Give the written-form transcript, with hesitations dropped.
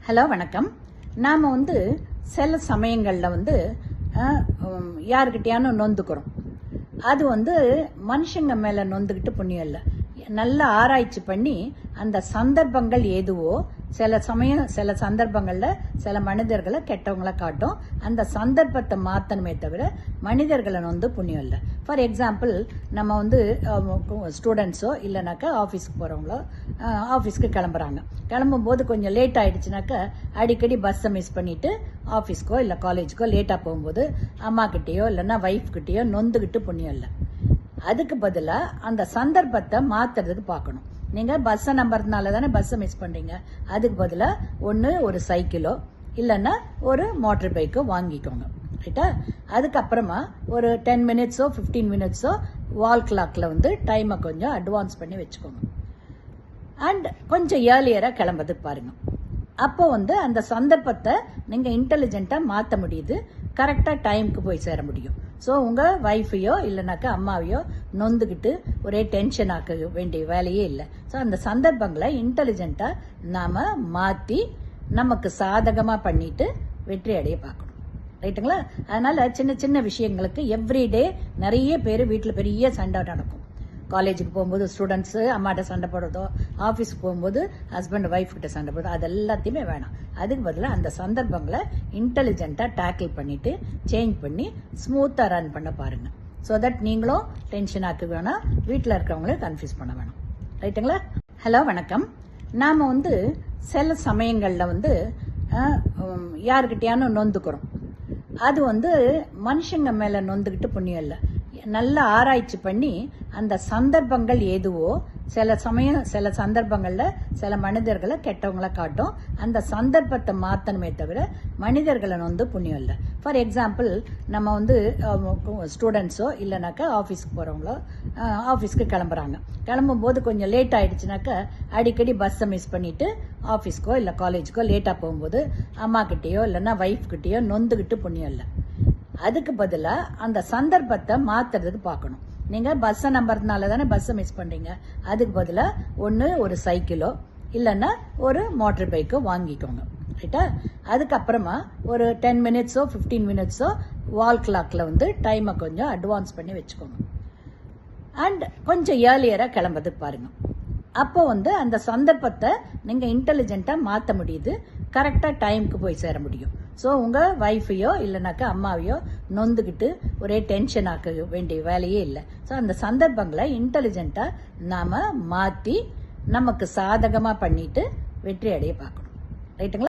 Hello வணக்கம். நாம் சில சமயங்களில் யாருக்கிட்டையானு நொந்துக்கிறோம். அது மனுஷங்க மேலே நொந்துக்கிட்டு புண்ணியம் இல்லை. நல்லா ஆராய்ச்சி பண்ணி அந்த சந்தர்ப்பங்கள் எதுவோ சில சந்தர்ப்பங்களில் சில மனிதர்களை கெட்டவங்களை காட்டும். அந்த சந்தர்ப்பத்தை மாற்றணுமே தவிர மனிதர்களை புண்ணியம் இல்லை. ஃபார் எக்ஸாம்பிள், நம்ம ஸ்டூடெண்ட்ஸோ இல்லைனாக்கா ஆஃபீஸ்க்கு போகிறவங்களோ ஆஃபீஸ்க்கு கிளம்பும்போது கொஞ்சம் லேட் ஆகிடுச்சுனாக்கா அடிக்கடி பஸ்ஸை மிஸ் பண்ணிவிட்டு ஆஃபீஸ்க்கோ இல்லை காலேஜுக்கோ லேட்டாக போகும்போது அம்மாக்கிட்டேயோ இல்லைன்னா ஒய்ஃப்கிட்டேயோ நொந்துக்கிட்டு புண்ணியம் இல்லை. அதுக்கு பதிலாக அந்த சந்தர்ப்பத்தை மாற்றுறதுக்கு பார்க்கணும். நீங்கள் பஸ்ஸை நம்புறதுனால தானே பஸ்ஸை மிஸ் பண்ணுறீங்க. அதுக்கு பதிலாக ஒன்று ஒரு சைக்கிளோ இல்லைன்னா ஒரு மோட்டர் பைக்கோ வாங்கிக்கோங்க, ரைட்டா? அதுக்கப்புறமா ஒரு 10 மினிட்ஸோ 15 மினிட்ஸோ வால் கிளாக்கில் டைமை கொஞ்சம் அட்வான்ஸ் பண்ணி வச்சுக்கோங்க. அண்ட் கொஞ்சம் ஏர்லியராக கிளம்புறதுக்கு பாருங்கள். அப்போ அந்த சந்தர்ப்பத்தை நீங்கள் இன்டெலிஜென்ட்டாக மாற்ற முடியுது, கரெக்டாக டைமுக்கு போய் சேர முடியும். ஸோ உங்கள் ஒய்ஃபையோ இல்லைனாக்கா அம்மாவையோ நொந்துக்கிட்டு ஒரே டென்ஷன் ஆக்க வேண்டிய வேலையே இல்லை. ஸோ அந்த சந்தர்ப்பங்களை இன்டெலிஜென்ட்டாக நாம் மாற்றி நமக்கு சாதகமாக பண்ணிட்டு வெற்றி அடைய பார்க்கணும், ரைட்டுங்களா? அதனால் சின்ன சின்ன விஷயங்களுக்கு எவ்ரிடே நிறைய பேர் வீட்டில் பெரிய சண்டை நடக்கும். காலேஜுக்கு போகும்போது ஸ்டூடெண்ட்ஸு அம்மாட்ட சண்டை போடுறதோ, ஆஃபீஸுக்கு போகும்போது ஹஸ்பண்ட் ஒய்ஃப் கிட்ட சண்டை போடுறதோ, அது எல்லாத்தையுமே வேணாம். அதுக்கு பதிலாக அந்த சந்தர்ப்பங்களை இன்டெலிஜென்ட்டாக டேக்கிள் பண்ணிவிட்டு சேஞ்ச் பண்ணி ஸ்மூத்தாக ரன் பண்ண பாருங்கள். ஸோ தட் நீங்களும் டென்ஷன் ஆக்க வேணாம், வீட்டில் இருக்கிறவங்களே கன்ஃபியூஸ் பண்ண வேணாம், ரைட்டுங்களா? ஹலோ வணக்கம். நாம் சில சமயங்களில் யாருக்கிட்டையானு நொந்துக்கிறோம். அது மனுஷங்க மேலே நொந்துக்கிட்டு புண்ணியம் இல்லை. நல்லா ஆராய்ச்சி பண்ணி அந்த சந்தர்ப்பங்கள் எதுவோ சில சந்தர்ப்பங்களில் சில மனிதர்களை கெட்டவங்களை காட்டும். அந்த சந்தர்ப்பத்தை மாற்றணுமே தவிர மனிதர்களை புண்ணியம் இல்லை. ஃபார் எக்ஸாம்பிள், நம்ம ஸ்டூடெண்ட்ஸோ இல்லைனாக்கா ஆஃபீஸ்க்கு போகிறவங்களோ ஆஃபீஸ்க்கு கிளம்பும்போது கொஞ்சம் லேட் ஆகிடுச்சுனாக்கா அடிக்கடி பஸ்ஸை மிஸ் பண்ணிவிட்டு ஆஃபீஸ்க்கோ இல்லை காலேஜுக்கோ லேட்டாக போகும்போது அம்மாக்கிட்டேயோ இல்லைன்னா ஒய்ஃப்கிட்டேயோ நொந்துக்கிட்டு புண்ணியம் இல்லை. அதுக்கு பதிலாக அந்த சந்தர்ப்பத்தை மாற்றுறதுக்கு பார்க்கணும். நீங்கள் பஸ்ஸை நம்புறதுனால தானே பஸ்ஸை மிஸ் பண்ணுறீங்க. அதுக்கு பதிலாக ஒன்று ஒரு சைக்கிளோ இல்லைன்னா ஒரு மோட்டர் பைக்கோ வாங்கிக்கோங்க, ரைட்டா? அதுக்கப்புறமா ஒரு 10 மினிட்ஸோ 15 மினிட்ஸோ வால் கிளாக்கில் டைமை கொஞ்சம் அட்வான்ஸ் பண்ணி வச்சுக்கோங்க. அண்ட் கொஞ்சம் ஏர்லியராக கிளம்புறதுக்கு பாருங்கள். அப்போ அந்த சந்தர்ப்பத்தை நீங்கள் இன்டெலிஜென்ட்டாக மாற்ற முடியுது, கரெக்டாக டைமுக்கு போய் சேர முடியும். ஸோ உங்கள் ஒய்ஃபையோ இல்லைனாக்கா அம்மாவையோ நொந்துக்கிட்டு ஒரே டென்ஷன் ஆக்க வேண்டிய வேலையே இல்லை. ஸோ அந்த சந்தர்ப்பங்களை இன்டெலிஜென்ட்டாக நாம் மாற்றி நமக்கு சாதகமாக பண்ணிட்டு வெற்றி அடைய பார்க்கணும், ரைட்டுங்களா?